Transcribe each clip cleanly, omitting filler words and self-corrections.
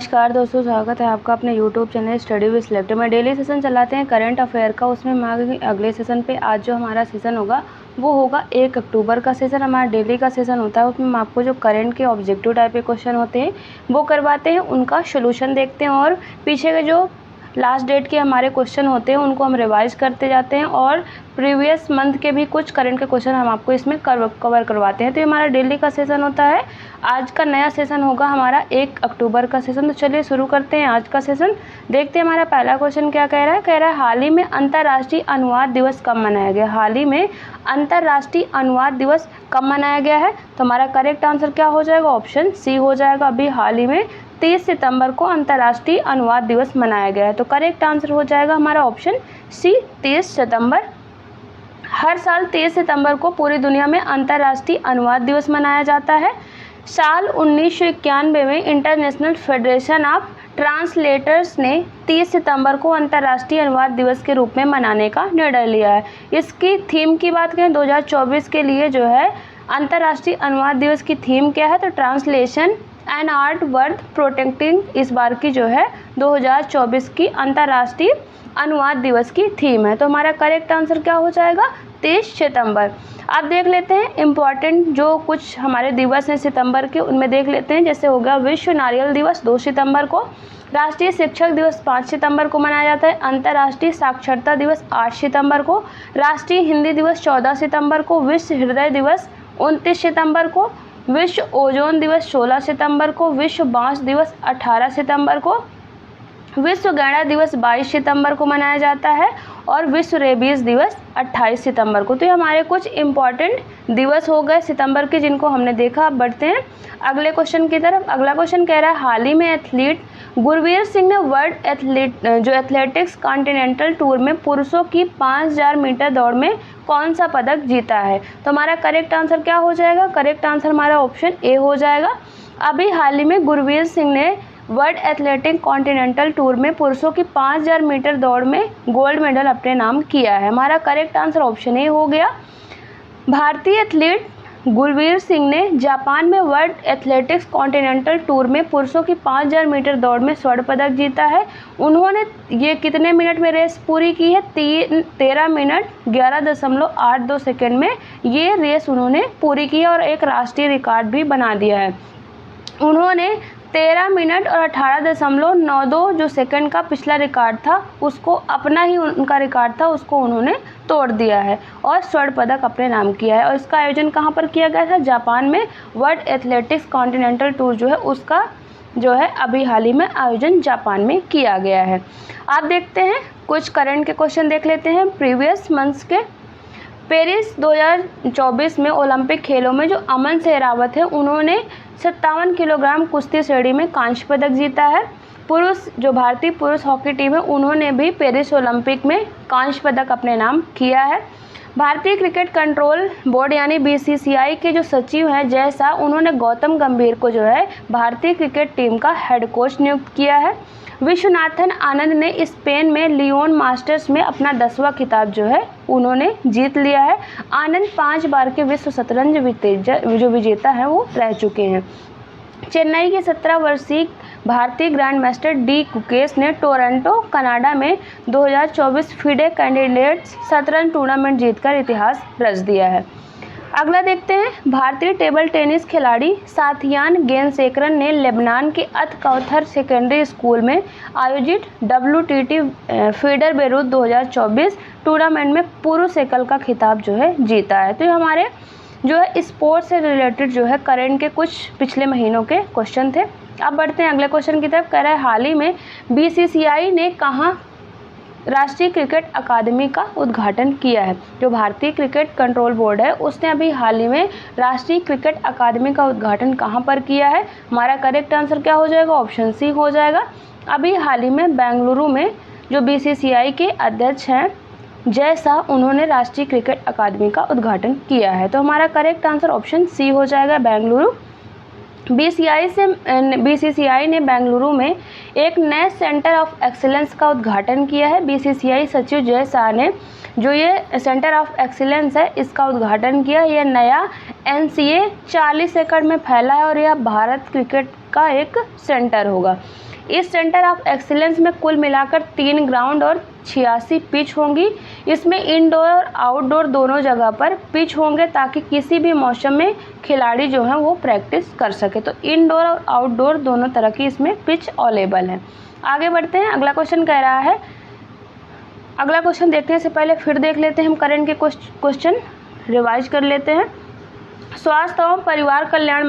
नमस्कार दोस्तों, स्वागत है आपका अपने YouTube channel study with select में। डेली सेशन चलाते हैं करंट अफेयर का। उसमें हम आगे अगले सेशन पे आज जो हमारा सेशन होगा वो होगा 1 अक्टूबर का सेशन। हमारा डेली का सेशन होता है, उसमें हम आपको जो करंट के ऑब्जेक्टिव टाइप के क्वेश्चन होते हैं वो करवाते हैं, उनका सोल्यूशन देखते हैं और पीछे के जो लास्ट डेट के हमारे क्वेश्चन होते हैं उनको हम रिवाइज करते जाते हैं और प्रीवियस मंथ के भी कुछ करंट के क्वेश्चन हम आपको इसमें कवर करवाते हैं। तो ये हमारा डेली का सेशन होता है। आज का नया सेशन होगा हमारा 1 अक्टूबर का सेशन। तो चलिए शुरू करते हैं आज का सेशन। देखते हैं हमारा पहला क्वेश्चन क्या कह रहा है। हाल ही में अंतर्राष्ट्रीय अनुवाद दिवस कब मनाया गया। हाल ही में अंतर्राष्ट्रीय अनुवाद दिवस कब मनाया गया है। तो हमारा करेक्ट आंसर क्या हो जाएगा, ऑप्शन सी हो जाएगा। अभी हाल ही में 30 सितंबर को अंतर्राष्ट्रीय अनुवाद दिवस मनाया गया है। तो करेक्ट आंसर हो जाएगा हमारा ऑप्शन सी, 30 सितंबर। हर साल 23 सितंबर को पूरी दुनिया में अंतर्राष्ट्रीय अनुवाद दिवस मनाया जाता है। साल 1991 में इंटरनेशनल फेडरेशन ऑफ ट्रांसलेटर्स ने 30 सितंबर को अंतर्राष्ट्रीय अनुवाद दिवस के रूप में मनाने का निर्णय लिया है। इसकी थीम की बात करें 2024 के लिए जो है अंतर्राष्ट्रीय अनुवाद दिवस की थीम क्या है, तो translation and art worth protecting इस बार की जो है 2024 की अंतर्राष्ट्रीय अनुवाद दिवस की थीम है। तो हमारा करेक्ट आंसर क्या हो जाएगा, 23 सितंबर। अब देख लेते हैं इम्पॉर्टेंट जो कुछ हमारे दिवस हैं सितंबर के, उनमें देख लेते हैं। जैसे हो गया विश्व नारियल दिवस 2 सितंबर को, राष्ट्रीय शिक्षक दिवस 5 सितंबर को मनाया जाता है, अंतर्राष्ट्रीय साक्षरता दिवस 8 सितंबर को, राष्ट्रीय हिंदी दिवस 14 सितंबर को, विश्व हृदय दिवस 29 सितंबर को, विश्व ओजोन दिवस 16 सितंबर को, विश्व बांस दिवस 18 सितंबर को, विश्व गैंडा दिवस 22 सितंबर को मनाया जाता है और विश्व रेबीज दिवस 28 सितंबर को। तो ये हमारे कुछ इम्पॉर्टेंट दिवस हो गए सितंबर के जिनको हमने देखा। अब बढ़ते हैं अगले क्वेश्चन की तरफ। अगला क्वेश्चन कह रहा है हाल ही में एथलीट गुरवीर सिंह ने वर्ल्ड एथलेटिक्स कॉन्टिनेंटल टूर में पुरुषों की 5000 मीटर दौड़ में कौन सा पदक जीता है। तो हमारा करेक्ट आंसर क्या हो जाएगा, करेक्ट आंसर हमारा ऑप्शन ए हो जाएगा। अभी हाल ही में गुरवीर सिंह ने वर्ल्ड एथलेटिक कॉन्टिनेंटल टूर में पुरुषों की 5000 मीटर दौड़ में गोल्ड मेडल अपने नाम किया है। हमारा करेक्ट आंसर ऑप्शन ए हो गया। भारतीय एथलीट गुरवीर सिंह ने जापान में वर्ल्ड एथलेटिक्स कॉन्टिनेंटल टूर में पुरुषों की 5000 मीटर दौड़ में स्वर्ण पदक जीता है। उन्होंने ये कितने मिनट में रेस पूरी की है, 13 मिनट 11.82 सेकेंड में ये रेस उन्होंने पूरी की है और एक राष्ट्रीय रिकॉर्ड भी बना दिया है। उन्होंने 13 मिनट और 18.92 जो सेकंड का पिछला रिकॉर्ड था उसको अपना ही उनका रिकॉर्ड था उसको उन्होंने तोड़ दिया है और स्वर्ण पदक अपने नाम किया है। और इसका आयोजन कहाँ पर किया गया था, जापान में वर्ल्ड एथलेटिक्स कॉन्टिनेंटल टूर जो है उसका जो है अभी हाल ही में आयोजन जापान में किया गया है। आप देखते हैं कुछ करंट के क्वेश्चन देख लेते हैं प्रीवियस मंथ्स के। पेरिस 2024 में ओलंपिक खेलों में जो अमन सहरावत है उन्होंने 57 किलोग्राम कुश्ती श्रेणी में कांस्य पदक जीता है। पुरुष जो भारतीय पुरुष हॉकी टीम है उन्होंने भी पेरिस ओलंपिक में कांस्य पदक अपने नाम किया है। भारतीय क्रिकेट कंट्रोल बोर्ड यानी बीसीसीआई के जो सचिव हैं जय शाह, उन्होंने गौतम गंभीर को जो है भारतीय क्रिकेट टीम का हेड कोच नियुक्त किया है। विश्वनाथन आनंद ने स्पेन में लियोन मास्टर्स में अपना 10वां खिताब जो है उन्होंने जीत लिया है। आनंद 5 बार के विश्व शतरंज जो विजेता हैं वो रह चुके हैं। चेन्नई के 17 वर्षीय भारतीय ग्रैंड मास्टर डी गुकेश ने टोरंटो कनाडा में 2024 फिडे कैंडिडेट्स शतरंज टूर्नामेंट जीतकर इतिहास रच दिया है। अगला देखते हैं भारतीय टेबल टेनिस खिलाड़ी साथियान गेंदसेकरन ने लेबनान के अत कौथर सेकेंडरी स्कूल में आयोजित WTT फीडर बेरूत 2024 टूर्नामेंट में पुरुष एकल का खिताब जो है जीता है। तो ये हमारे जो है स्पोर्ट्स से रिलेटेड जो है करंट के कुछ पिछले महीनों के क्वेश्चन थे। अब बढ़ते हैं अगले क्वेश्चन की तरफ। कह रहा है हाल ही में BCCI ने कहाँ राष्ट्रीय क्रिकेट अकादमी का उद्घाटन किया है। जो भारतीय क्रिकेट कंट्रोल बोर्ड है उसने अभी हाल ही में राष्ट्रीय क्रिकेट अकादमी का उद्घाटन कहां पर किया है। हमारा करेक्ट आंसर क्या हो जाएगा, ऑप्शन सी हो जाएगा। अभी हाल ही में बेंगलुरु में जो BCCI के अध्यक्ष हैं जय शाह, उन्होंने राष्ट्रीय क्रिकेट अकादमी का उद्घाटन किया है। तो हमारा करेक्ट आंसर ऑप्शन सी हो जाएगा, बेंगलुरु। BCCI ने बेंगलुरु में एक नए सेंटर ऑफ एक्सीलेंस का उद्घाटन किया है। BCCI सचिव जय शाह ने जो ये सेंटर ऑफ एक्सीलेंस है इसका उद्घाटन किया। यह नया NCA 40 एकड़ में फैला है और यह भारत क्रिकेट का एक सेंटर होगा। इस सेंटर ऑफ एक्सीलेंस में कुल मिलाकर 3 ग्राउंड और 86 पिच होंगी। इसमें इंडोर और आउटडोर दोनों जगह पर पिच होंगे ताकि किसी भी मौसम में खिलाड़ी जो हैं वो प्रैक्टिस कर सके। तो इंडोर और आउटडोर दोनों तरह की इसमें पिच अवेलेबल है। आगे बढ़ते हैं, अगला क्वेश्चन कह रहा है, अगला क्वेश्चन देखने से पहले फिर देख लेते हैं हम करंट के क्वेश्चन, रिवाइज कर लेते हैं। स्वास्थ्य और परिवार कल्याण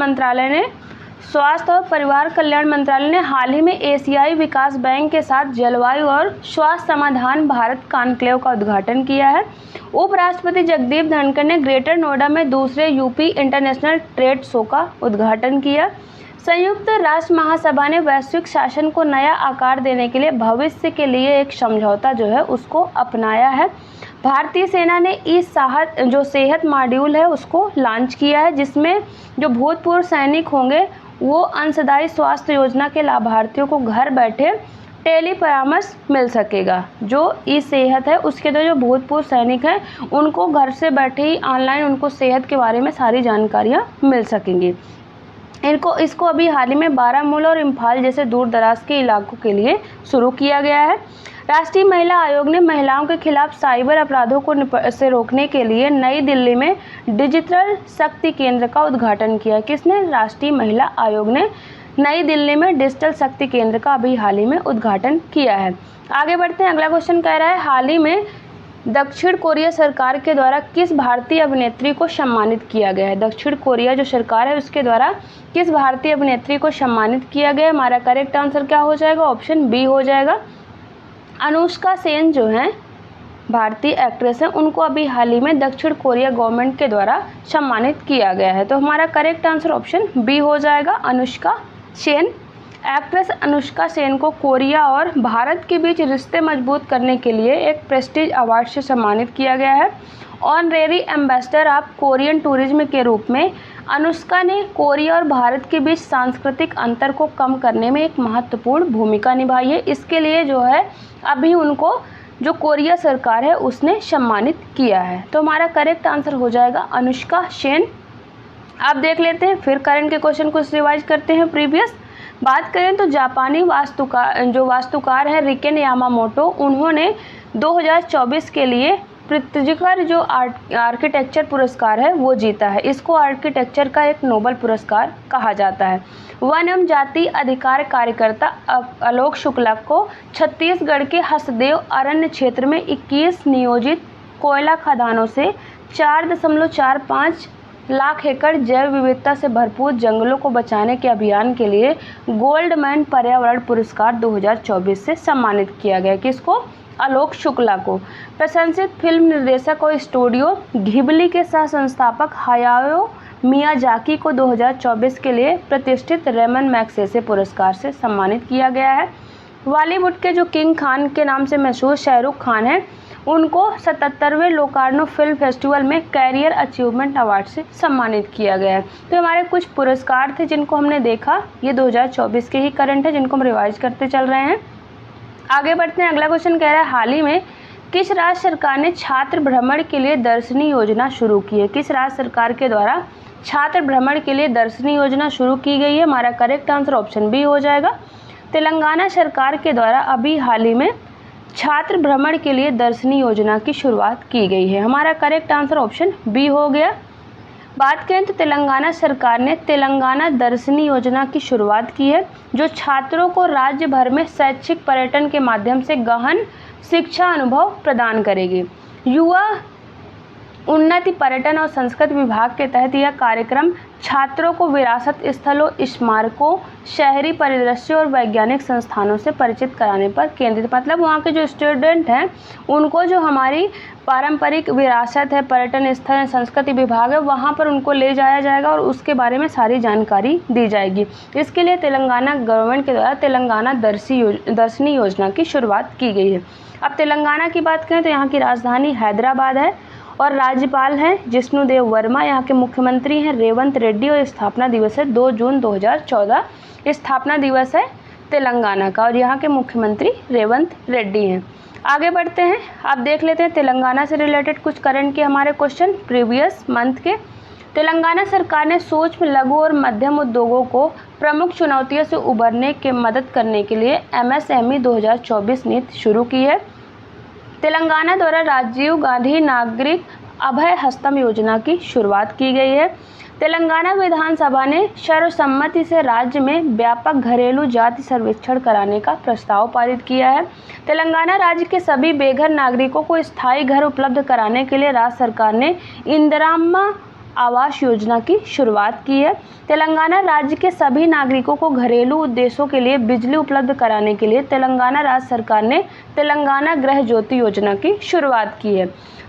मंत्रालय ने हाल ही में एशियाई विकास बैंक के साथ जलवायु और स्वास्थ्य समाधान भारत कॉन्क्लेव का उद्घाटन किया है। उपराष्ट्रपति जगदीप धनखड़ ने ग्रेटर नोएडा में दूसरे यूपी इंटरनेशनल ट्रेड शो का उद्घाटन किया। संयुक्त राष्ट्र महासभा ने वैश्विक शासन को नया आकार देने के लिए भविष्य के लिए एक समझौता जो है उसको अपनाया है। भारतीय सेना ने जो सेहत मॉड्यूल है उसको लॉन्च किया है, जिसमें जो भूतपूर्व सैनिक होंगे वो अंशदायी स्वास्थ्य योजना के लाभार्थियों को घर बैठे टेली परामर्श मिल सकेगा। जो ई सेहत है उसके जो भूतपूर्व सैनिक हैं उनको घर से बैठे ही ऑनलाइन उनको सेहत के बारे में सारी जानकारियाँ मिल सकेंगी। इसको अभी हाल ही में बारामूला और इम्फाल जैसे दूर दराज के इलाकों के लिए शुरू किया गया है। राष्ट्रीय महिला आयोग ने महिलाओं के खिलाफ साइबर अपराधों को से रोकने के लिए नई दिल्ली में डिजिटल शक्ति केंद्र का उद्घाटन किया। किसने? राष्ट्रीय महिला आयोग ने नई दिल्ली में डिजिटल शक्ति केंद्र का अभी हाल ही में उद्घाटन किया है। आगे बढ़ते हैं, अगला क्वेश्चन कह रहा है, हाल ही में दक्षिण कोरिया सरकार के द्वारा किस भारतीय अभिनेत्री को सम्मानित किया गया है? दक्षिण कोरिया जो सरकार है उसके द्वारा किस भारतीय अभिनेत्री को सम्मानित किया गया है? हमारा करेक्ट आंसर क्या हो जाएगा? ऑप्शन बी हो जाएगा। अनुष्का सेन जो हैं भारतीय एक्ट्रेस हैं, उनको अभी हाल ही में दक्षिण कोरिया गवर्नमेंट के द्वारा सम्मानित किया गया है। तो हमारा करेक्ट आंसर ऑप्शन बी हो जाएगा, अनुष्का सेन। एक्ट्रेस अनुष्का सेन को कोरिया और भारत के बीच रिश्ते मजबूत करने के लिए एक प्रेस्टीज अवार्ड से सम्मानित किया गया है। Honorary ambassador of Korean tourism के रूप में अनुष्का ने कोरिया और भारत के बीच सांस्कृतिक अंतर को कम करने में एक महत्वपूर्ण भूमिका निभाई है। इसके लिए जो है अभी उनको जो कोरिया सरकार है उसने सम्मानित किया है। तो हमारा करेक्ट आंसर हो जाएगा अनुष्का सेन। आप देख लेते हैं फिर करंट के क्वेश्चन को रिवाइज करते हैं प्रीवियस। बात करें तो जापानी वास्तुकार है रिकेन यामामोटो, उन्होंने 2024 के लिए प्रित्ज़कर जो आर्किटेक्चर पुरस्कार है वो जीता है। इसको आर्किटेक्चर का एक नोबेल पुरस्कार कहा जाता है। वन एवं जाति अधिकार कार्यकर्ता आलोक शुक्ला को छत्तीसगढ़ के हसदेव अरण्य क्षेत्र में 21 नियोजित कोयला खदानों से 4.45 लाख एकड़ जैव विविधता से भरपूर जंगलों को बचाने के अभियान के लिए गोल्डमैन पर्यावरण पुरस्कार 2024 से सम्मानित किया गया। किसको? आलोक शुक्ला को। प्रशंसित फिल्म निर्देशक और स्टूडियो घिबली के सह संस्थापक हायाओ मियाजाकी को 2024 के लिए प्रतिष्ठित रेमन मैग्सेसे पुरस्कार से सम्मानित किया गया है। बॉलीवुड के जो किंग खान के नाम से मशहूर शाहरुख खान हैं, उनको 77वें लोकार्नो फिल्म फेस्टिवल में कैरियर अचीवमेंट अवार्ड से सम्मानित किया गया है। तो हमारे कुछ पुरस्कार थे जिनको हमने देखा, ये 2024 के ही करंट है जिनको हम रिवाइज करते चल रहे हैं। आगे बढ़ते हैं, अगला क्वेश्चन कह रहा है, हाल ही में किस राज्य सरकार ने छात्र भ्रमण के लिए दर्शनी योजना शुरू की है? किस राज्य सरकार के द्वारा छात्र भ्रमण के लिए दर्शनी योजना शुरू की गई है? हमारा करेक्ट आंसर ऑप्शन बी हो जाएगा। तेलंगाना सरकार के द्वारा अभी हाल ही में छात्र भ्रमण के लिए दर्शनी योजना की शुरुआत की गई है। हमारा करेक्ट आंसर ऑप्शन बी हो गया। बात करें तो तेलंगाना सरकार ने तेलंगाना दर्शनी योजना की शुरुआत की है, जो छात्रों को राज्य भर में शैक्षिक पर्यटन के माध्यम से गहन शिक्षा अनुभव प्रदान करेगी। युवा उन्नति पर्यटन और संस्कृति विभाग के तहत यह कार्यक्रम छात्रों को विरासत स्थलों, स्मारकों, शहरी परिदृश्यों और वैज्ञानिक संस्थानों से परिचित कराने पर केंद्रित, मतलब वहाँ के जो स्टूडेंट हैं उनको जो हमारी पारंपरिक विरासत है, पर्यटन स्थल है, संस्कृति विभाग है, वहाँ पर उनको ले जाया जाएगा और उसके बारे में सारी जानकारी दी जाएगी। इसके लिए तेलंगाना गवर्नमेंट के द्वारा तेलंगाना दर्शनी योजना की शुरुआत की गई है। अब तेलंगाना की बात करें तो यहाँ की राजधानी हैदराबाद है और राज्यपाल हैं जिष्णुदेव वर्मा, यहाँ के मुख्यमंत्री हैं रेवंत रेड्डी और स्थापना दिवस है 2 जून 2014। स्थापना दिवस है तेलंगाना का और यहाँ के मुख्यमंत्री रेवंत रेड्डी हैं। आगे बढ़ते हैं, आप देख लेते हैं तेलंगाना से रिलेटेड कुछ करंट के हमारे क्वेश्चन प्रीवियस मंथ के। तेलंगाना सरकार ने सूक्ष्म, लघु और मध्यम उद्योगों को प्रमुख चुनौतियों से उबरने के मदद करने के लिए MSME 2024 नीति शुरू की है। तेलंगाना द्वारा राजीव गांधी नागरिक अभय हस्तम योजना की शुरुआत की गई है। तेलंगाना विधानसभा ने सर्वसम्मति से राज्य में व्यापक घरेलू जाति सर्वेक्षण कराने का प्रस्ताव पारित किया है। तेलंगाना राज्य के सभी बेघर नागरिकों को स्थायी घर उपलब्ध कराने के लिए राज्य सरकार ने इंदिराम्मा आवास योजना की शुरुआत की है। तेलंगाना राज्य के सभी नागरिकों को घरेलू उद्देश्यों के लिए बिजली उपलब्ध कराने के लिए तेलंगाना राज्य सरकार ने तेलंगाना गृह ज्योति योजना की शुरुआत की है।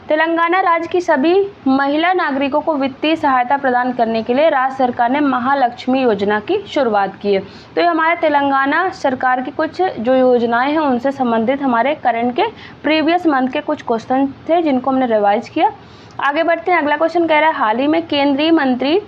तेलंगाना राज्य की सभी महिला नागरिकों को वित्तीय सहायता प्रदान करने के लिए राज्य सरकार ने महालक्ष्मी योजना की शुरुआत की है। तो ये हमारे तेलंगाना सरकार की कुछ जो योजनाएं हैं उनसे संबंधित हमारे करंट के प्रीवियस मंथ के कुछ क्वेश्चन थे जिनको हमने रिवाइज किया। आगे बढ़ते हैं। अगला क्वेश्चन कह रहा है, हाल ही में केंद्रीय मंत्री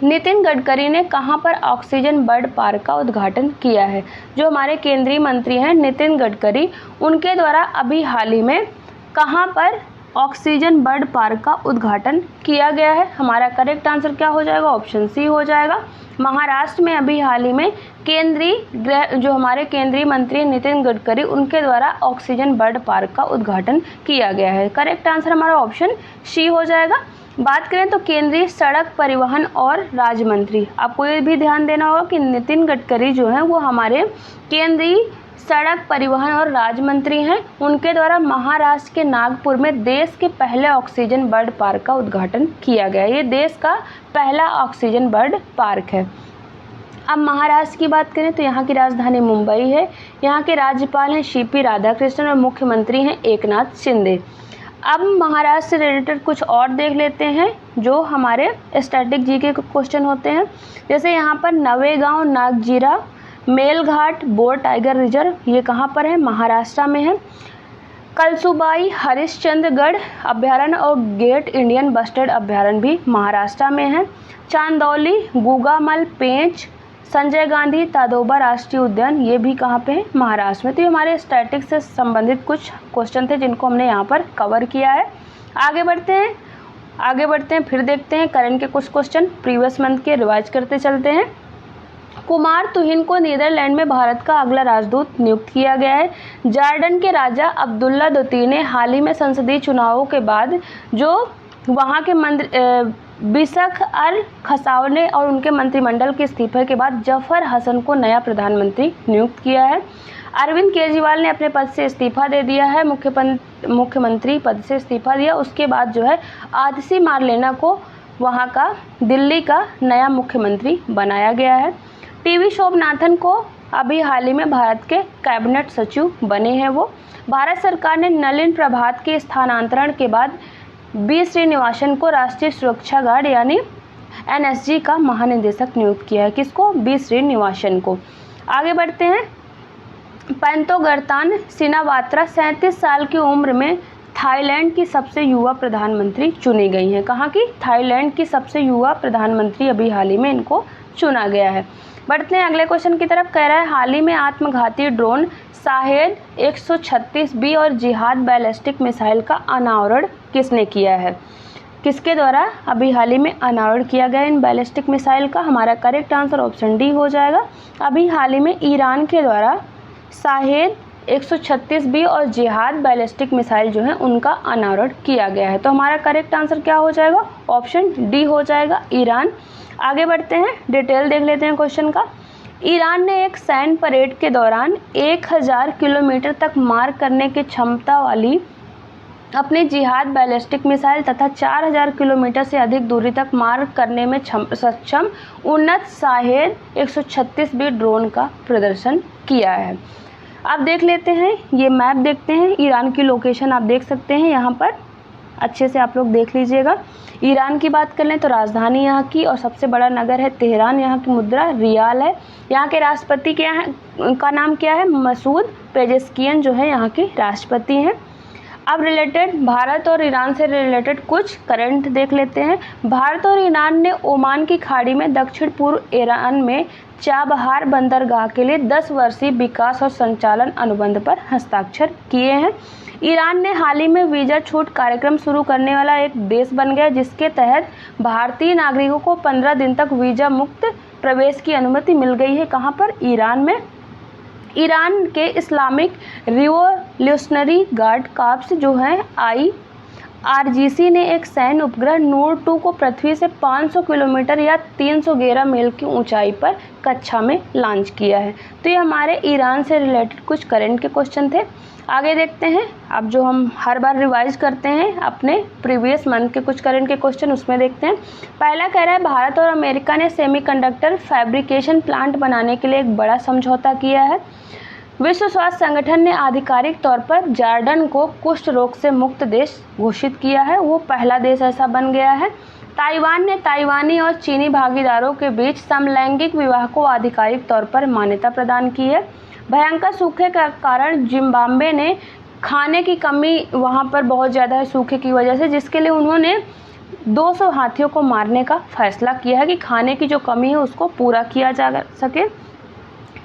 नितिन गडकरी ने कहां पर ऑक्सीजन बर्ड पार्क का उद्घाटन किया है? जो हमारे केंद्रीय मंत्री हैं नितिन गडकरी, उनके द्वारा अभी हाल ही में कहां पर ऑक्सीजन बर्ड पार्क का उद्घाटन किया गया है? हमारा करेक्ट आंसर क्या हो जाएगा? ऑप्शन सी हो जाएगा। महाराष्ट्र में अभी हाल ही में जो हमारे केंद्रीय मंत्री नितिन गडकरी, उनके द्वारा ऑक्सीजन बर्ड पार्क का उद्घाटन किया गया है। करेक्ट आंसर हमारा ऑप्शन सी हो जाएगा। बात करें तो केंद्रीय सड़क परिवहन और राज्य मंत्री, आपको ये भी ध्यान देना होगा कि नितिन गडकरी जो हैं वो हमारे केंद्रीय सड़क परिवहन और राज्य मंत्री हैं। उनके द्वारा महाराष्ट्र के नागपुर में देश के पहले ऑक्सीजन बर्ड पार्क का उद्घाटन किया गया। ये देश का पहला ऑक्सीजन बर्ड पार्क है। अब महाराष्ट्र की बात करें तो यहाँ की राजधानी मुंबई है। यहाँ के राज्यपाल हैं CP राधाकृष्णन और मुख्यमंत्री हैं एकनाथ शिंदे। अब महाराष्ट्र से रिलेटेड कुछ और देख लेते हैं जो हमारे स्टैटिक जीके के क्वेश्चन होते हैं। जैसे यहाँ पर Navegaon, Nagzira, Melghat bore tiger reserve, ये कहाँ पर है? महाराष्ट्र में है। कलसुबाई हरिश्चंद्रगढ़ अभ्यारण्य और गेट इंडियन बस्टर्ड अभ्यारण्य भी महाराष्ट्र में है। चांदौली, गुगामल, पेंच, संजय गांधी तादोबा राष्ट्रीय उद्यान, ये भी कहाँ पे है? महाराष्ट्र में। तो ये हमारे स्टैटिक से संबंधित कुछ क्वेश्चन थे जिनको हमने यहाँ पर कवर किया है। आगे बढ़ते हैं फिर देखते हैं करंट के कुछ क्वेश्चन प्रीवियस मंथ के रिवाइज करते चलते हैं। कुमार तुहिन को नीदरलैंड में भारत का अगला राजदूत नियुक्त किया गया है। जॉर्डन के राजा अब्दुल्ला द्वितीय ने हाल ही में संसदीय चुनावों के बाद जो वहाँ के बिशख अल खसावने और उनके मंत्रिमंडल के इस्तीफे के बाद जफर हसन को नया प्रधानमंत्री नियुक्त किया है। अरविंद केजरीवाल ने अपने पद से इस्तीफा दे दिया है, मुख्यमंत्री पद से इस्तीफा दिया। उसके बाद जो है आतिशी मारलेना को वहाँ का दिल्ली का नया मुख्यमंत्री बनाया गया है। टीवी शोभनाथन को अभी हाल ही में भारत के कैबिनेट सचिव बने हैं वो। भारत सरकार ने नलिन प्रभात के स्थानांतरण के बाद बी श्रीनिवासन को राष्ट्रीय सुरक्षा गार्ड यानी NSG का महानिदेशक नियुक्त किया है। किसको? बी श्रीनिवासन को। आगे बढ़ते हैं। पैंतोगर्तान सिनावात्रा 37 साल की उम्र में थाईलैंड की सबसे युवा प्रधानमंत्री चुनी गई हैं। कहाँ की? थाईलैंड की सबसे युवा प्रधानमंत्री अभी हाल ही में इनको चुना गया है। बढ़ते हैं अगले क्वेश्चन की तरफ। कह रहा है, हाल ही में आत्मघाती ड्रोन शाहेद 136B और जिहाद बैलिस्टिक मिसाइल का अनावरण किसने किया है? किसके द्वारा अभी हाल ही में अनावरण किया गया इन बैलिस्टिक मिसाइल का? हमारा करेक्ट आंसर ऑप्शन डी हो जाएगा। अभी हाल ही में ईरान के द्वारा शाहेद 136B और जिहाद बैलिस्टिक मिसाइल जो है उनका अनावरण किया गया है। तो हमारा करेक्ट आंसर क्या हो जाएगा? ऑप्शन डी हो जाएगा, ईरान। आगे बढ़ते हैं, डिटेल देख लेते हैं क्वेश्चन का। ईरान ने एक सैन्य परेड के दौरान 1000 किलोमीटर तक मार करने की क्षमता वाली अपने जिहाद बैलिस्टिक मिसाइल तथा 4000 किलोमीटर से अधिक दूरी तक मार करने में सक्षम उन्नत शाहेद 136B ड्रोन का प्रदर्शन किया है। अब देख लेते हैं, ये मैप देखते हैं। ईरान की लोकेशन आप देख सकते हैं यहाँ पर, अच्छे से आप लोग देख लीजिएगा। ईरान की बात कर लें तो राजधानी यहाँ की और सबसे बड़ा नगर है तेहरान। यहाँ की मुद्रा रियाल है। यहाँ के राष्ट्रपति क्या है, का नाम क्या है? मसूद पेजेस्कियन जो है यहाँ के राष्ट्रपति हैं। अब भारत और ईरान से रिलेटेड कुछ करंट देख लेते हैं। भारत और ईरान ने ओमान की खाड़ी में दक्षिण पूर्व ईरान में चाबहार बंदरगाह के लिए 10 वर्षीय विकास और संचालन अनुबंध पर हस्ताक्षर किए हैं। ईरान ने हाल ही में वीज़ा छूट कार्यक्रम शुरू करने वाला एक देश बन गया, जिसके तहत भारतीय नागरिकों को 15 दिन तक वीज़ा मुक्त प्रवेश की अनुमति मिल गई है। कहाँ पर? ईरान में। ईरान के इस्लामिक रिवोल्यूशनरी गार्ड कॉर्प्स जो है IRGC ने एक सैन्य उपग्रह नूर 2 को पृथ्वी से 500 किलोमीटर या 311 मील की ऊंचाई पर कक्षा में लॉन्च किया है। तो ये हमारे ईरान से रिलेटेड कुछ करंट के क्वेश्चन थे। आगे देखते हैं, अब जो हम हर बार रिवाइज करते हैं अपने प्रीवियस मंथ के कुछ करंट के क्वेश्चन, उसमें देखते हैं। पहला कह रहा है भारत और अमेरिका ने सेमीकंडक्टर फैब्रिकेशन प्लांट बनाने के लिए एक बड़ा समझौता किया है। विश्व स्वास्थ्य संगठन ने आधिकारिक तौर पर जॉर्डन को कुष्ठ रोग से मुक्त देश घोषित किया है, वो पहला देश ऐसा बन गया है। ताइवान ने ताइवानी और चीनी भागीदारों के बीच समलैंगिक विवाह को आधिकारिक तौर पर मान्यता प्रदान की है। भयंकर सूखे का कारण जिम्बाब्वे ने खाने की कमी वहाँ पर बहुत ज़्यादा है सूखे की वजह से, जिसके लिए उन्होंने 200 हाथियों को मारने का फैसला किया है कि खाने की जो कमी है उसको पूरा किया जा सके।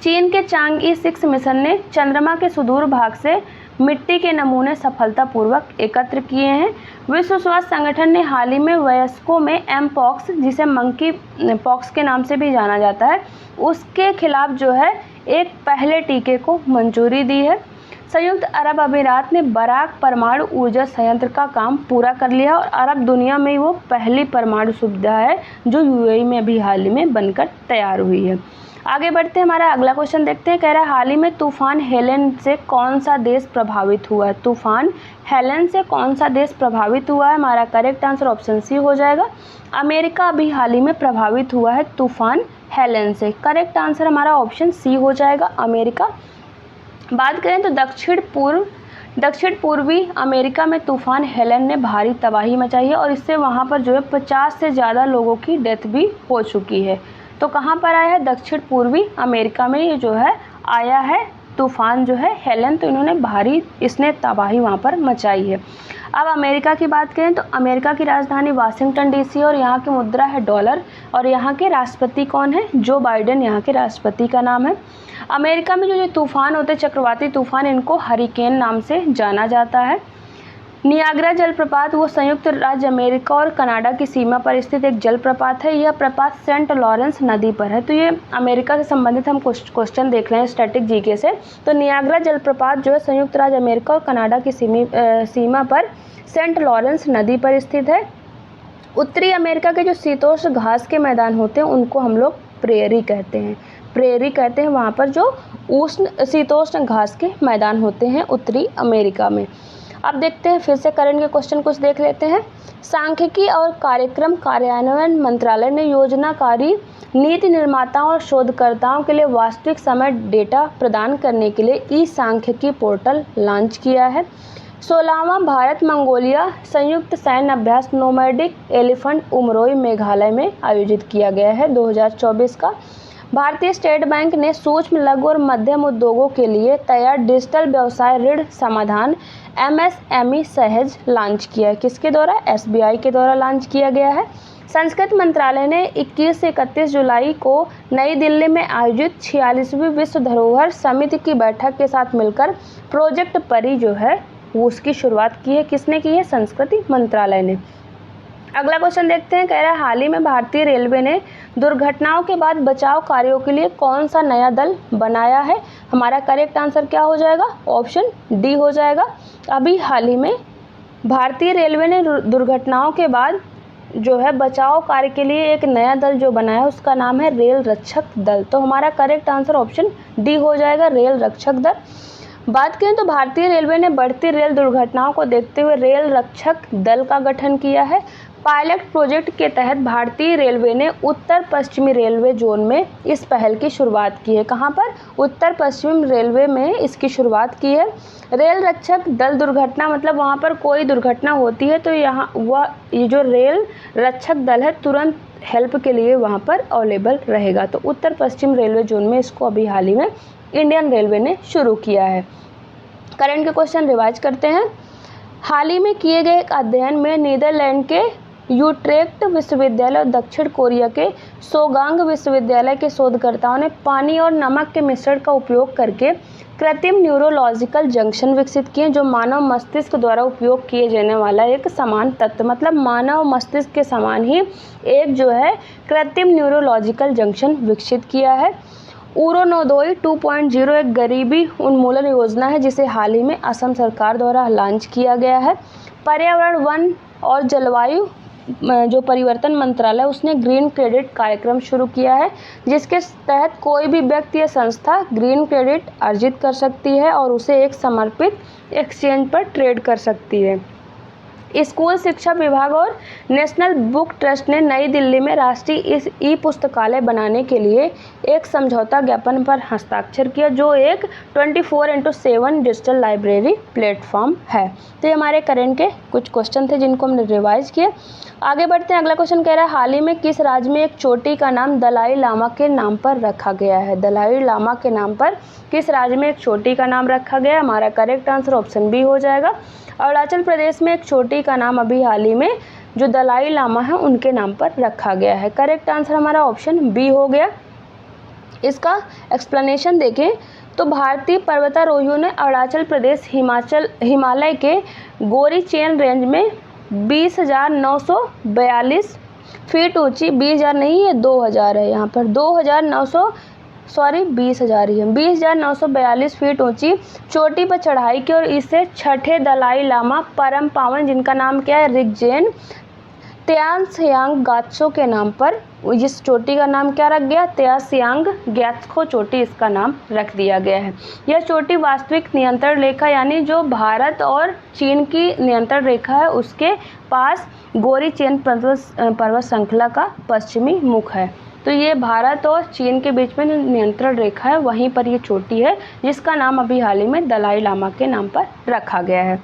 चीन के चांगई 6 मिशन ने चंद्रमा के सुदूर भाग से मिट्टी के नमूने सफलतापूर्वक एकत्र किए हैं। विश्व स्वास्थ्य संगठन ने हाल ही में वयस्कों में एमपॉक्स, जिसे मंकी पॉक्स के नाम से भी जाना जाता है, उसके खिलाफ जो है एक पहले टीके को मंजूरी दी है। संयुक्त अरब अमीरात ने बराक परमाणु ऊर्जा संयंत्र का काम पूरा कर लिया और अरब दुनिया में वो पहली परमाणु सुविधा है जो UAE में भी हाल ही में बनकर तैयार हुई है। आगे बढ़ते हैं, हमारा अगला क्वेश्चन देखते हैं। कह रहा है हाल ही में तूफान हेलेन से कौन सा देश प्रभावित हुआ है? तूफान हेलेन से कौन सा देश प्रभावित हुआ है? हमारा करेक्ट आंसर ऑप्शन सी हो जाएगा। अमेरिका अभी हाल ही में प्रभावित हुआ है तूफान हेलेन से। करेक्ट आंसर हमारा ऑप्शन सी हो जाएगा, अमेरिका। बात करें तो दक्षिण पूर्वी अमेरिका में तूफान हेलेन ने भारी तबाही मचाई है और इससे वहाँ पर जो है 50 से ज़्यादा लोगों की डेथ भी हो चुकी है। तो कहाँ पर आया है? दक्षिण पूर्वी अमेरिका में ये जो है आया है तूफान जो है हेलेन। तो इन्होंने इसने तबाही वहाँ पर मचाई है। अब अमेरिका की बात करें तो अमेरिका की राजधानी वाशिंगटन DC और यहाँ की मुद्रा है डॉलर और यहाँ के राष्ट्रपति कौन है? जो बाइडेन यहाँ के राष्ट्रपति का नाम है। अमेरिका में जो तूफान होते हैं, चक्रवाती तूफान, इनको हरिकेन नाम से जाना जाता है। नियाग्रा जलप्रपात वो संयुक्त राज्य अमेरिका और कनाडा की सीमा पर स्थित एक जलप्रपात है। यह प्रपात सेंट लॉरेंस नदी पर है। तो ये अमेरिका से संबंधित हम क्वेश्चन देख रहे हैं स्टैटिक जीके से। तो नियाग्रा जलप्रपात जो है संयुक्त राज्य अमेरिका और कनाडा की सीमा पर सेंट लॉरेंस नदी पर स्थित है। उत्तरी अमेरिका के जो शीतोष्ण घास के मैदान होते हैं उनको हम लोग प्रेरी कहते हैं। वहाँ पर जो शीतोष्ण घास के मैदान होते हैं उत्तरी अमेरिका में। अब देखते हैं फिर से करंट के क्वेश्चन कुछ देख लेते हैं। सांख्यिकी और कार्यक्रम कार्यान्वयन मंत्रालय ने योजनाकारी नीति निर्माताओं और शोधकर्ताओं के लिए वास्तविक समय डेटा प्रदान करने के लिए ई-सांख्यिकी पोर्टल लॉन्च किया है। 16वां भारत मंगोलिया संयुक्त सैन्य अभ्यास नोमैडिक एलिफेंट उमरोई मेघालय में आयोजित किया गया है 2024 का। भारतीय स्टेट बैंक ने सूक्ष्म लघु और मध्यम उद्योगों के लिए तैयार डिजिटल व्यवसाय ऋण समाधान MSME सहज लॉन्च किया है। किसके द्वारा? SBI के द्वारा लॉन्च किया गया है। संस्कृत मंत्रालय ने 21 से 31 जुलाई को नई दिल्ली में आयोजित 46वीं विश्व धरोहर समिति की बैठक के साथ मिलकर प्रोजेक्ट परी जो है वो उसकी शुरुआत की है। किसने की है? संस्कृति मंत्रालय ने। अगला क्वेश्चन देखते हैं। कह रहा है हाल ही में भारतीय रेलवे ने दुर्घटनाओं के बाद बचाव कार्यों के लिए कौन सा नया दल बनाया है? हमारा करेक्ट आंसर क्या हो जाएगा? ऑप्शन डी हो जाएगा। अभी हाल ही में भारतीय रेलवे ने दुर्घटनाओं के बाद जो है बचाव कार्य के लिए एक नया दल जो बनाया है उसका नाम है रेल रक्षक दल। तो हमारा करेक्ट आंसर ऑप्शन डी हो जाएगा, रेल रक्षक दल। बात करें तो भारतीय रेलवे ने बढ़ती रेल दुर्घटनाओं को देखते हुए रेल रक्षक दल का गठन किया है। पायलट प्रोजेक्ट के तहत भारतीय रेलवे ने उत्तर पश्चिमी रेलवे जोन में इस पहल की शुरुआत की है। कहाँ पर? उत्तर पश्चिम रेलवे में इसकी शुरुआत की है। रेल रक्षक दल दुर्घटना मतलब वहाँ पर कोई दुर्घटना होती है तो ये जो रेल रक्षक दल है तुरंत हेल्प के लिए वहाँ पर अवेलेबल रहेगा। तो उत्तर पश्चिम रेलवे जोन में इसको अभी हाल ही में इंडियन रेलवे ने शुरू किया है। करंट के क्वेश्चन रिवाइज करते हैं। हाल ही में किए गए एक अध्ययन में नीदरलैंड के यूट्रेक्ट विश्वविद्यालय और दक्षिण कोरिया के सोगांग विश्वविद्यालय के शोधकर्ताओं ने पानी और नमक के मिश्रण का उपयोग करके कृत्रिम न्यूरोलॉजिकल जंक्शन विकसित किए, जो मानव मस्तिष्क द्वारा उपयोग किए जाने वाला एक समान तत्व, मतलब मानव मस्तिष्क के समान ही एक जो है कृत्रिम न्यूरोलॉजिकल जंक्शन विकसित किया है। उरोनोदोई 2.0 एक गरीबी उन्मूलन योजना है जिसे हाल ही में असम सरकार द्वारा लॉन्च किया गया है। पर्यावरण, वन और जलवायु जो परिवर्तन मंत्रालय उसने ग्रीन क्रेडिट कार्यक्रम शुरू किया है, जिसके तहत कोई भी व्यक्ति या संस्था ग्रीन क्रेडिट अर्जित कर सकती है और उसे एक समर्पित एक्सचेंज पर ट्रेड कर सकती है। स्कूल शिक्षा विभाग और नेशनल बुक ट्रस्ट ने नई दिल्ली में राष्ट्रीय ई पुस्तकालय बनाने के लिए एक समझौता ज्ञापन पर हस्ताक्षर किया, जो एक 24/7 डिजिटल लाइब्रेरी प्लेटफॉर्म है। तो ये हमारे करंट के कुछ क्वेश्चन थे जिनको हमने रिवाइज किए। आगे बढ़ते हैं। अगला क्वेश्चन कह रहा है, हाल ही में किस राज्य में एक चोटी का नाम दलाई लामा के नाम पर रखा गया है? दलाई लामा के नाम पर किस राज्य में एक चोटी का नाम रखा गया? हमारा करेक्ट आंसर ऑप्शन बी हो जाएगा। अरुणाचल प्रदेश में एक चोटी का नाम अभी हाल ही में जो दलाई लामा है उनके नाम पर रखा गया है। करेक्ट आंसर हमारा ऑप्शन बी हो गया। इसका एक्सप्लेनेशन देखें तो भारतीय पर्वतारोहियों ने अरुणाचल प्रदेश हिमालय के गोरी चेन रेंज में 20,942 फीट ऊंची, 20,000 नहीं है 2,000 है, यहाँ पर 20,000 ही है, 20,942 फीट ऊंची चोटी पर चढ़ाई की और इसे छठे दलाई लामा परम पावन, जिनका नाम क्या है, रिगजेन त्सांग ग्यात्सो के नाम पर, इस चोटी का नाम क्या रख गया, त्सांग ग्यात्सो चोटी इसका नाम रख दिया गया है। यह चोटी वास्तविक नियंत्रण रेखा यानी जो भारत और चीन की नियंत्रण रेखा है उसके पास गोरी चेन पर्वत श्रृंखला का पश्चिमी मुख है। तो ये भारत और चीन के बीच में नियंत्रण रेखा है, वहीं पर ये चोटी है जिसका नाम अभी हाल ही में दलाई लामा के नाम पर रखा गया है।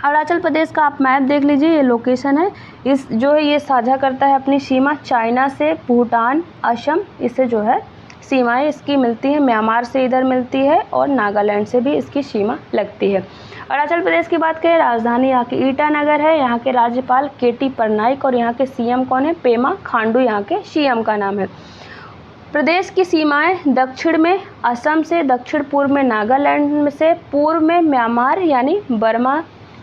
अरुणाचल प्रदेश का आप मैप देख लीजिए, ये लोकेशन है, इस जो है ये साझा करता है अपनी सीमा चाइना से, भूटान, असम, इससे जो है सीमाएं इसकी मिलती हैं, म्यांमार से इधर मिलती है और नागालैंड से भी इसकी सीमा लगती है। अरुणाचल प्रदेश की बात करें, राजधानी यहाँ की ईटानगर है, यहाँ के राज्यपाल केटी पटनायक और यहाँ के सीएम कौन है, पेमा खांडू यहाँ के सीएम का नाम है। प्रदेश की सीमाएं दक्षिण में असम से, दक्षिण पूर्व में नागालैंड से, पूर्व में म्यांमार यानी बर्मा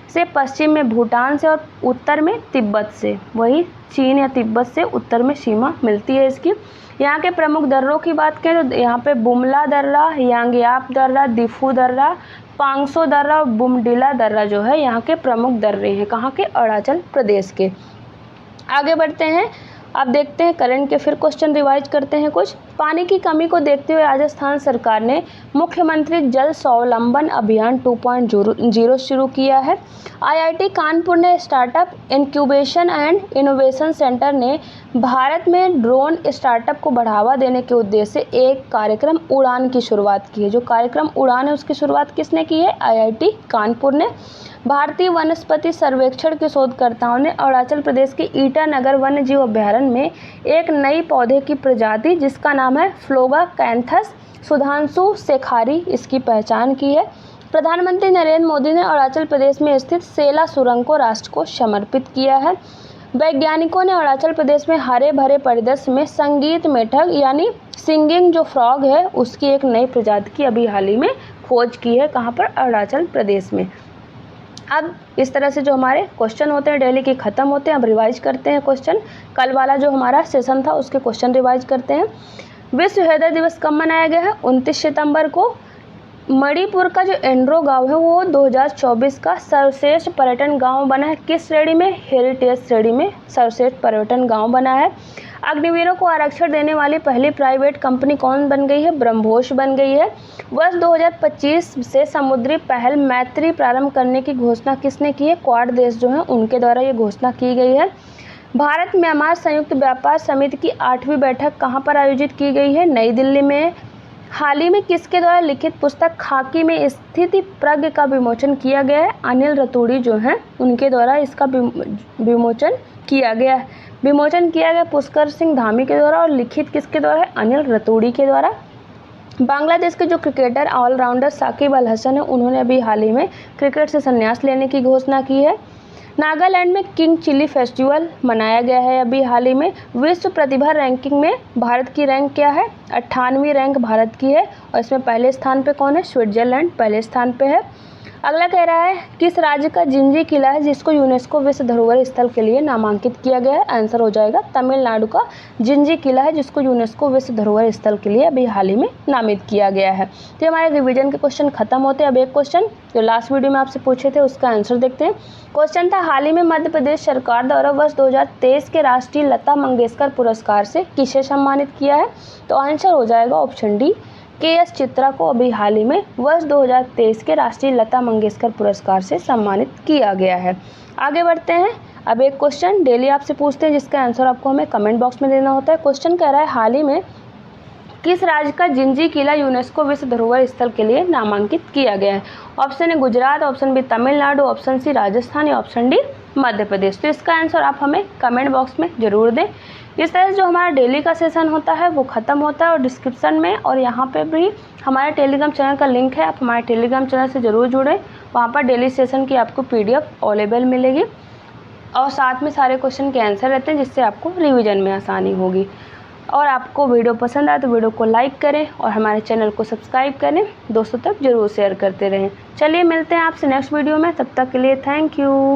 से, पश्चिम में भूटान से और उत्तर में तिब्बत से, वही चीन या तिब्बत से उत्तर में सीमा मिलती है इसकी। यहाँ के प्रमुख दर्रों की बात करें तो यहाँ पे बुमला दर्रा, यांग्याप दर्रा, दिफू दर्रा, पांगसो दर्रा और बुमडिला दर्रा जो है यहाँ के प्रमुख दर्रे हैं, कहाँ के, अरुणाचल प्रदेश के। आगे बढ़ते हैं, अब देखते हैं करंट के फिर क्वेश्चन रिवाइज करते हैं कुछ। पानी की कमी को देखते हुए राजस्थान सरकार ने मुख्यमंत्री जल स्वावलंबन अभियान 2.0 शुरू किया है। आईआईटी कानपुर ने startup incubation and innovation centre ने भारत में ड्रोन स्टार्टअप को बढ़ावा देने के उद्देश्य से एक कार्यक्रम उड़ान की शुरुआत की है। जो कार्यक्रम उड़ान है उसकी शुरुआत किसने की है, आईआईटी कानपुर ने। भारतीय वनस्पति सर्वेक्षण के शोधकर्ताओं ने अरुणाचल प्रदेश के ईटानगर वन्य जीव अभयारण्य में एक नई पौधे की प्रजाति जिसका नाम है फ्लोगाकैंथस सुधांशु शेखारी, इसकी पहचान की है। प्रधानमंत्री नरेंद्र मोदी ने अरुणाचल प्रदेश में स्थित सेला सुरंग को राष्ट्र को समर्पित किया है। वैज्ञानिकों ने अरुणाचल प्रदेश में हरे भरे परिदृश्य में संगीत मेढक यानी सिंगिंग जो फ्रॉग है उसकी एक नई प्रजाति की अभी हाल ही में खोज की है, कहाँ पर, अरुणाचल प्रदेश में। अब इस तरह से जो हमारे क्वेश्चन होते हैं डेली के ख़त्म होते हैं। अब रिवाइज करते हैं क्वेश्चन, कल वाला जो हमारा सेशन था उसके क्वेश्चन रिवाइज करते हैं। विश्व हृदय दिवस कब मनाया गया है, 29 सितंबर को। मणिपुर का जो एंड्रो गांव है वो 2024 का सर्वश्रेष्ठ पर्यटन गांव बना है, किस श्रेणी में, हेरिटेज श्रेणी में सर्वश्रेष्ठ पर्यटन गांव बना है। अग्निवीरों को आरक्षण देने वाली पहली प्राइवेट कंपनी कौन बन गई है, ब्रह्मोस बन गई है। वर्ष 2025 से समुद्री पहल मैत्री प्रारंभ करने की घोषणा किसने की है, क्वाड देश जो हैं उनके द्वारा ये घोषणा की गई है। भारत म्यांमार संयुक्त व्यापार समिति की 8वीं बैठक कहाँ पर आयोजित की गई है, नई दिल्ली में। हाल ही में किसके द्वारा लिखित पुस्तक खाकी में स्थिति प्रज्ञ का विमोचन किया गया है, अनिल रतूड़ी जो हैं उनके द्वारा इसका विमोचन किया गया पुष्कर सिंह धामी के द्वारा, और लिखित किसके द्वारा है, अनिल रतूड़ी के द्वारा। बांग्लादेश के जो क्रिकेटर ऑलराउंडर साकिब अल हसन है उन्होंने अभी हाल ही में क्रिकेट से संन्यास लेने की घोषणा की है। नागालैंड में किंग चिली फेस्टिवल मनाया गया है अभी हाल ही में। विश्व प्रतिभा रैंकिंग में भारत की रैंक क्या है? 98वीं रैंक भारत की है और इसमें पहले स्थान पे कौन है? स्विट्जरलैंड पहले स्थान पे है। अगला कह रहा है किस राज्य का जिंजी किला है जिसको यूनेस्को विश्व धरोहर स्थल के लिए नामांकित किया गया है? आंसर हो जाएगा तमिलनाडु का जिंजी किला है जिसको यूनेस्को विश्व धरोहर स्थल के लिए अभी हाल ही में नामित किया गया है। तो हमारे रिवीजन के क्वेश्चन खत्म होते हैं। अब एक क्वेश्चन जो लास्ट वीडियो में आपसे पूछे थे उसका आंसर देखते हैं। क्वेश्चन था हाल ही में मध्य प्रदेश सरकार द्वारा वर्ष 2023 के राष्ट्रीय लता मंगेशकर पुरस्कार से किसे सम्मानित किया है? तो आंसर हो जाएगा ऑप्शन डी के.एस. चित्रा को अभी हाल ही में वर्ष 2023 के राष्ट्रीय लता मंगेशकर पुरस्कार से सम्मानित किया गया है। आगे बढ़ते हैं। अब एक क्वेश्चन डेली आपसे पूछते हैं जिसका आंसर आपको हमें कमेंट बॉक्स में देना होता है। क्वेश्चन कह रहा है हाल ही में किस राज्य का जिंजी किला यूनेस्को विश्व धरोहर स्थल के लिए नामांकित किया गया है? ऑप्शन है Gujarat, option B Tamil Nadu, option C Rajasthan या ऑप्शन डी मध्य प्रदेश। तो इसका आंसर आप हमें कमेंट बॉक्स में ज़रूर दें। इस तरह से जो हमारा डेली का सेशन होता है वो ख़त्म होता है और डिस्क्रिप्शन में और यहाँ पे भी हमारे टेलीग्राम चैनल का लिंक है। आप हमारे टेलीग्राम चैनल से ज़रूर जुड़ें। वहाँ पर डेली सेशन की आपको PDF अवेलेबल मिलेगी और साथ में सारे क्वेश्चन के आंसर रहते हैं जिससे आपको रिवीजन में आसानी होगी। और आपको वीडियो पसंद आए तो वीडियो को लाइक करें और हमारे चैनल को सब्सक्राइब करें। दोस्तों तक जरूर शेयर करते रहें। चलिए मिलते हैं आपसे नेक्स्ट वीडियो में, तब तक के लिए थैंक यू।